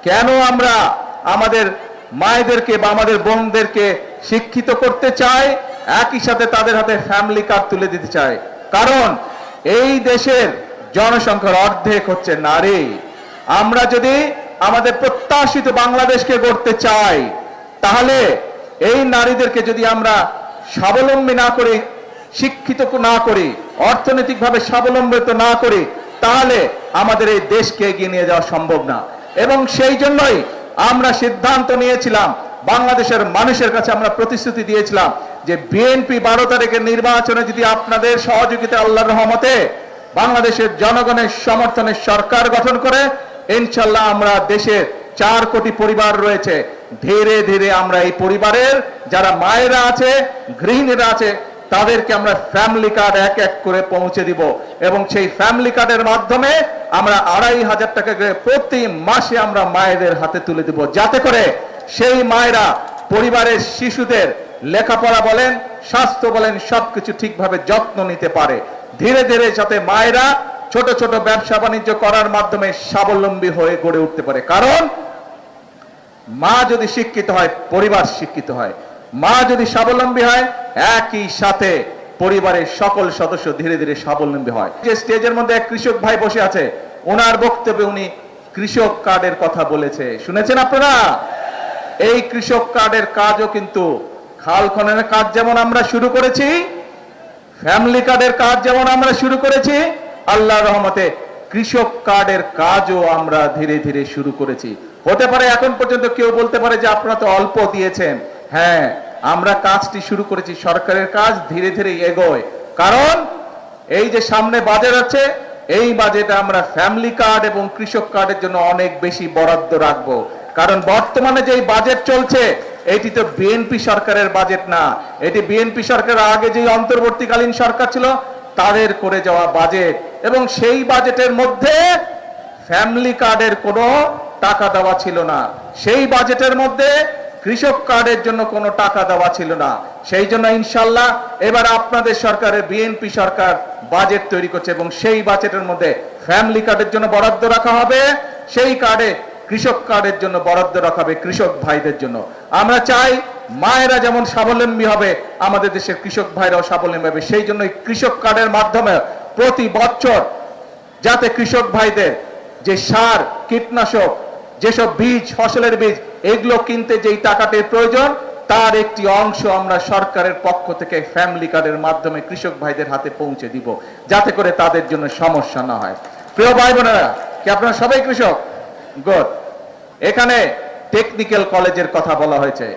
কেন আমরা আমাদের মায়েদেরকে বা আমাদের বোনদেরকে শিক্ষিত করতে চাই, একই সাথে তাদের হাতে ফ্যামিলি কার্ড তুলে দিতে চাই? কারণ এই দেশের জনসংখ্যার অর্ধেক হচ্ছে নারী। আমরা যদি আমাদের প্রত্যাশিত বাংলাদেশকে গড়তে চাই, তাহলে এই নারীদেরকে যদি আমরা স্বাবলম্বী না করি, শিক্ষিত না করি, অর্থনৈতিকভাবে স্বাবলম্বিত না করি, তাহলে আমাদের এই দেশকে এগিয়ে নিয়ে যাওয়া সম্ভব না। এবং সেই জন্যই আমরা সিদ্ধান্ত নিয়েছিলাম, বাংলাদেশের মানুষের কাছে আমরা প্রতিশ্রুতি দিয়েছিলাম যে বিএনপি 12 তারিখের নির্বাচনে যদি আপনাদের সহযোগিতা, আল্লাহর রহমতে বাংলাদেশের জনগণের সমর্থনে সরকার গঠন করে, ইনশাল্লাহ আমরা দেশের 4 কোটি পরিবার রয়েছে, ধীরে ধীরে আমরা এই পরিবারের যারা মায়েরা আছে, গৃহিণীরা আছে, তাদেরকে আমরা ফ্যামিলি কার্ড এক এক করে পৌঁছে দিব। এবং সেই ফ্যামিলি কার্ডের মাধ্যমে আমরা 2500 টাকা করে প্রতি মাসে আমরা মায়েদের হাতে তুলে দিব, যাতে করে সেই মায়েরা পরিবারের শিশুদের লেখাপড়া বলেন, স্বাস্থ্য বলেন, সবকিছু ঠিকভাবে যত্ন নিতে পারে। ধীরে ধীরে যাতে মায়েরা ছোট ছোট ব্যবসা বাণিজ্য করার মাধ্যমে স্বাবলম্বী হয়ে গড়ে উঠতে পারে। কারণ মা যদি শিক্ষিত হয়, পরিবার শিক্ষিত হয়। মা যদি স্বাবলম্বী হয়, একই সাথে পরিবারের সকল সদস্য ধীরে ধীরে স্বাবলম্বী হয়। যে স্টেজের মধ্যে এক কৃষক ভাই বসে আছে, ওনার বক্তব্যে উনি কৃষক কার্ডের কথা বলেছে, শুনেছেন আপনারা? এই কৃষক কার্ডের কাজও কিন্তু খাল খননের কাজ যেমন আমরা শুরু করেছি, ফ্যামিলি কার্ডের কাজ যেমন আমরা শুরু করেছি, আল্লাহর রহমতে কৃষক কার্ডের কাজও আমরা ধীরে ধীরে শুরু করেছি। হতে পারে এখন পর্যন্ত কেউ বলতে পারে যে আপনারা তো অল্প দিয়েছেন। হ্যাঁ, আমরা কাজটি শুরু করেছি, সরকারের কাজ ধীরে ধীরে এগোয়। কারণ এই যে সামনে বাজেট আছে, এই বাজেটে আমরা ফ্যামিলি কার্ড এবং কৃষক কার্ডের জন্য অনেক বেশি বরাদ্দ রাখবো। কারণ বর্তমানে যে বাজেট চলছে, এটি তো বিএনপি সরকারের বাজেট না, এটি বিএনপি সরকারের আগে যে অন্তর্বর্তীকালীন সরকার ছিল তাদের করে যাওয়া বাজেট। এবং সেই বাজেটের মধ্যে ফ্যামিলি কার্ডের কোনো টাকা দেওয়া ছিল না, সেই বাজেটের মধ্যে কৃষক কার্ডের জন্য কোনো টাকা দেওয়া ছিল না। সেই জন্য ইনশাল্লাহ এবার আপনাদের সরকারের বিএনপি সরকার বাজেট তৈরি করছে এবং সেই বাজেটের মধ্যে ফ্যামিলি কার্ডের জন্য বরাদ্দ রাখা হবে, সেই কার্ডে কৃষক কার্ডের জন্য বরাদ্দ রাখা হবে কৃষক ভাইদের জন্য। আমরা চাই মায়েরা যেমন স্বাবলম্বী হবে, আমাদের দেশের কৃষক ভাইরাও স্বাবলম্বী হবে। সেই জন্য কৃষক কার্ডের মাধ্যমে প্রতি বছর যাতে কৃষক ভাইদের যে সার, কীটনাশক, যেসব বীজ, ফসলের বীজ, এগুলো কিনতে যেই টাকাটির প্রয়োজন, তার একটি অংশ আমরা সরকারের পক্ষ থেকে ফ্যামিলি কার্ডের মাধ্যমে কৃষক ভাইদের হাতে পৌঁছে দিব, যাতে করে তাদের জন্য সমস্যা না হয়। প্রিয় ভাই বোনেরা, কি আপনারা সবাই কৃষক? গুড। এখানে টেকনিক্যাল কলেজের কথা বলা হয়েছে,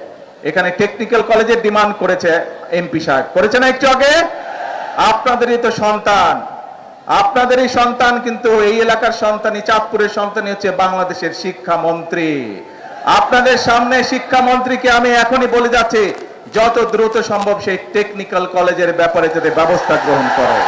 এখানে টেকনিক্যাল কলেজের ডিমান্ড করেছে এমপি সাহেব, করেছে না একটু আগে? আপনাদেরই তো সন্তান, আপনাদেরই সন্তান, কিন্তু এই এলাকার সন্তানই, চাঁদপুরের সন্তানই হচ্ছে বাংলাদেশের শিক্ষামন্ত্রী। আপনাদের সামনে শিক্ষামন্ত্রীকে আমি এখনই বলে যাচ্ছি, যত দ্রুত সম্ভব সেই টেকনিক্যাল কলেজের ব্যাপারে যাতে ব্যবস্থা গ্রহণ করে।